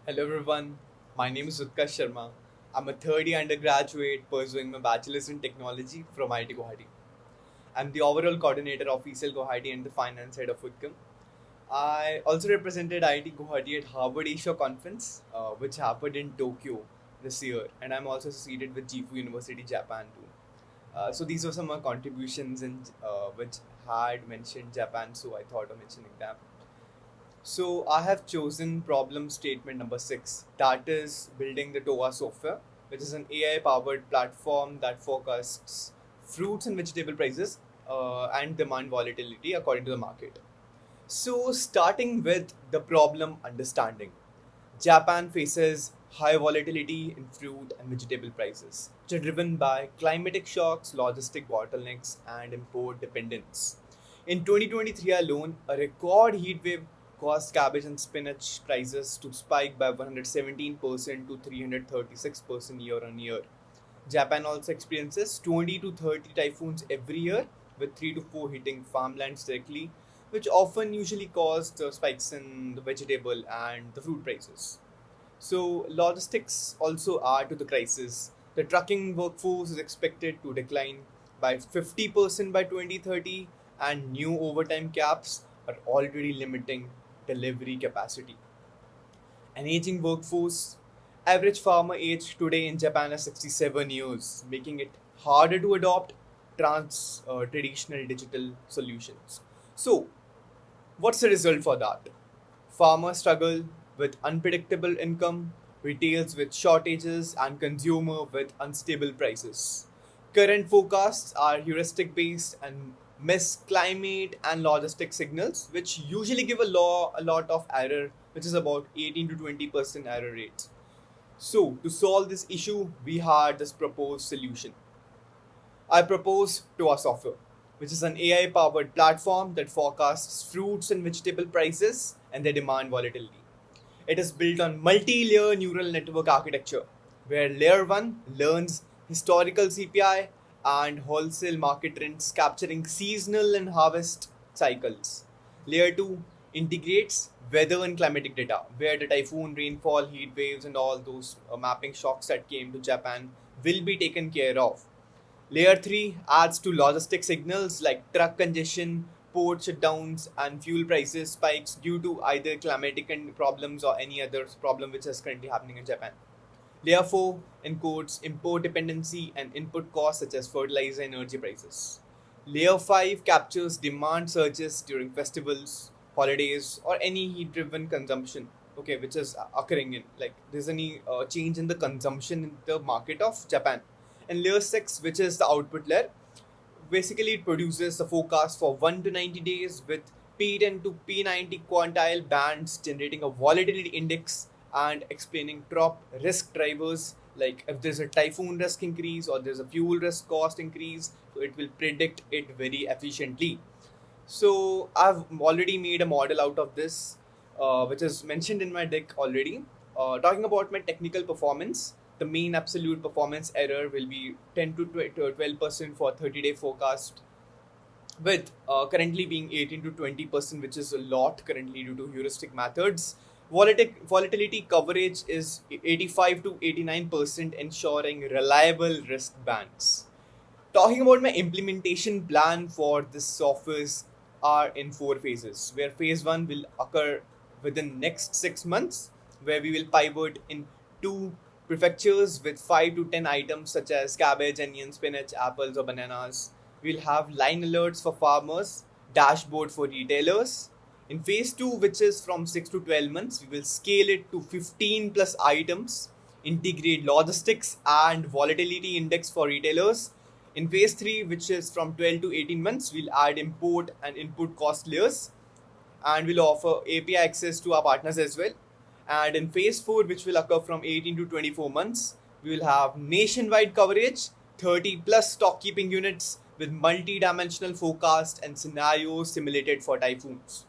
Hello everyone, my name is Utkarsh Sharma. I'm a third year undergraduate pursuing my bachelor's in technology from IIT Guwahati. I'm the overall coordinator of ECL Guwahati and the finance head of Utkim. I also represented IIT Guwahati at Harvard Asia Conference, which happened in Tokyo this year, and I'm also associated with Jifu University, Japan too. So these were some of my contributions in which had mentioned Japan, so I thought of mentioning them. So I have chosen problem statement number 6, that is building the TOA software, which is an AI powered platform that forecasts fruits and vegetable prices and demand volatility according to the market. So starting with the problem understanding. Japan faces high volatility in fruit and vegetable prices, which are driven by climatic shocks, logistic bottlenecks, and import dependence. In 2023 alone, a record heat wave caused cabbage and spinach prices to spike by 117% to 336% year on year. Japan also experiences 20 to 30 typhoons every year, with 3 to 4 hitting farmlands directly, which often usually cause the spikes in the vegetable and the fruit prices. So, logistics also add to the crisis. The trucking workforce is expected to decline by 50% by 2030, and new overtime caps are already limiting delivery capacity. An aging workforce. Average farmer age today in Japan is 67 years, making it harder to adopt traditional digital solutions. So, what's the result for that? Farmers struggle with unpredictable income, retails with shortages, and consumer with unstable prices. Current forecasts are heuristic based and miss climate and logistic signals, which usually give a lot of error, which is about 18 to 20% error rates. So, to solve this issue, we had this proposed solution. I propose TOA Software, which is an AI powered platform that forecasts fruits and vegetable prices and their demand volatility. It is built on multi layer neural network architecture, where layer 1 learns historical CPI and wholesale market trends, capturing seasonal and harvest cycles. Layer 2 integrates weather and climatic data, where the typhoon, rainfall, heat waves, and all those mapping shocks that came to Japan will be taken care of. Layer 3 adds to logistic signals like truck congestion, port shutdowns, and fuel prices spikes due to either climatic and problems or any other problem which is currently happening in Japan. Layer 4 encodes import dependency and input costs such as fertilizer and energy prices. Layer 5 captures demand surges during festivals, holidays, or any heat driven consumption. Okay, which is occurring in like there's any change in the consumption in the market of Japan. And layer 6, which is the output layer, basically it produces a forecast for 1 to 90 days with P10 to P90 quantile bands generating a volatility index and explaining drop risk drivers like if there's a typhoon risk increase or there's a fuel risk cost increase, so it will predict it very efficiently. So I've already made a model out of this, which is mentioned in my deck already. Talking about my technical performance, the mean absolute performance error will be 10 to 12% for 30-day forecast, with currently being 18 to 20%, which is a lot currently due to heuristic methods. Volatility coverage is 85 to 89%, ensuring reliable risk bands. Talking about my implementation plan for this software are in 4 phases, where phase 1 will occur within next 6 months, where we will pivot in 2 prefectures with 5 to 10 items such as cabbage, onion, spinach, apples, or bananas. We'll have line alerts for farmers, dashboard for retailers. In phase 2, which is from 6 to 12 months, we will scale it to 15 plus items, integrate logistics and volatility index for retailers. In phase 3, which is from 12 to 18 months, we'll add import and input cost layers, and we'll offer API access to our partners as well. And in phase 4, which will occur from 18 to 24 months, we will have nationwide coverage, 30 plus stock keeping units with multi-dimensional forecast and scenarios simulated for typhoons.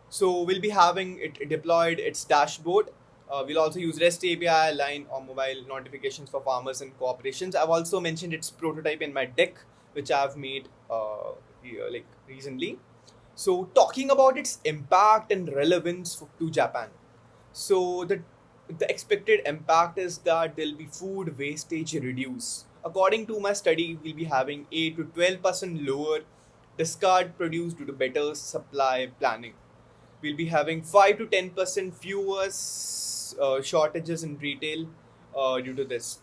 So we'll be having it deployed its dashboard. We'll also use REST API, line or mobile notifications for farmers and corporations. I've also mentioned its prototype in my deck, which I've made like recently. So talking about its impact and relevance to Japan. So the the expected impact is that there'll be food wastage reduce. According to my study, we'll be having 8 to 12% lower discard produce due to better supply planning. We'll be having 5 to 10% fewer shortages in retail due to this.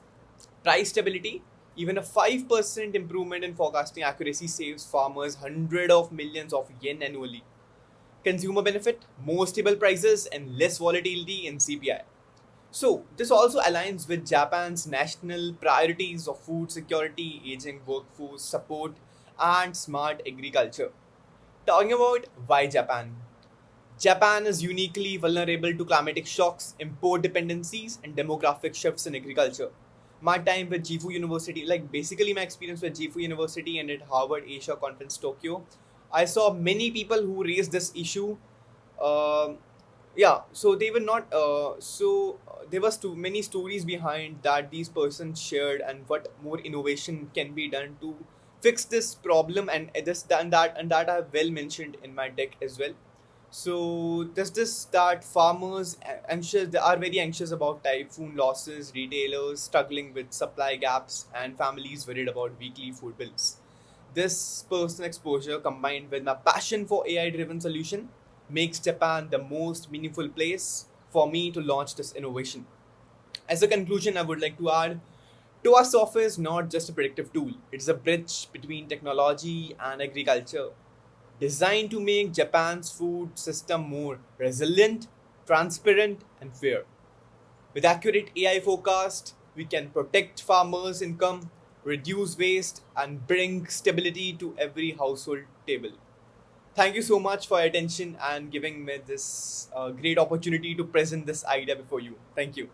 Price stability, even a 5% improvement in forecasting accuracy saves farmers hundreds of millions of yen annually. Consumer benefit, more stable prices and less volatility in CPI. So, this also aligns with Japan's national priorities of food security, aging workforce support, and smart agriculture. Talking about why Japan. Japan is uniquely vulnerable to climatic shocks, import dependencies, and demographic shifts in agriculture. My time with Jifu University, like basically my experience with Jifu University and at Harvard Asia Conference Tokyo, I saw many people who raised this issue. Um yeah, so they were not. There was too many stories behind that these persons shared, and what more innovation can be done to fix this problem, and this and that I have well mentioned in my deck as well. So does this start farmers anxious? They are very anxious about typhoon losses, retailers struggling with supply gaps, and families worried about weekly food bills. This personal exposure combined with my passion for AI-driven solution makes Japan the most meaningful place for me to launch this innovation. As a conclusion, I would like to add TOA Software is not just a predictive tool, it's a bridge between technology and agriculture, designed to make Japan's food system more resilient, transparent, and fair. With accurate AI forecast, we can protect farmers' income, reduce waste, and bring stability to every household table. Thank you so much for your attention and giving me this great opportunity to present this idea before you. Thank you.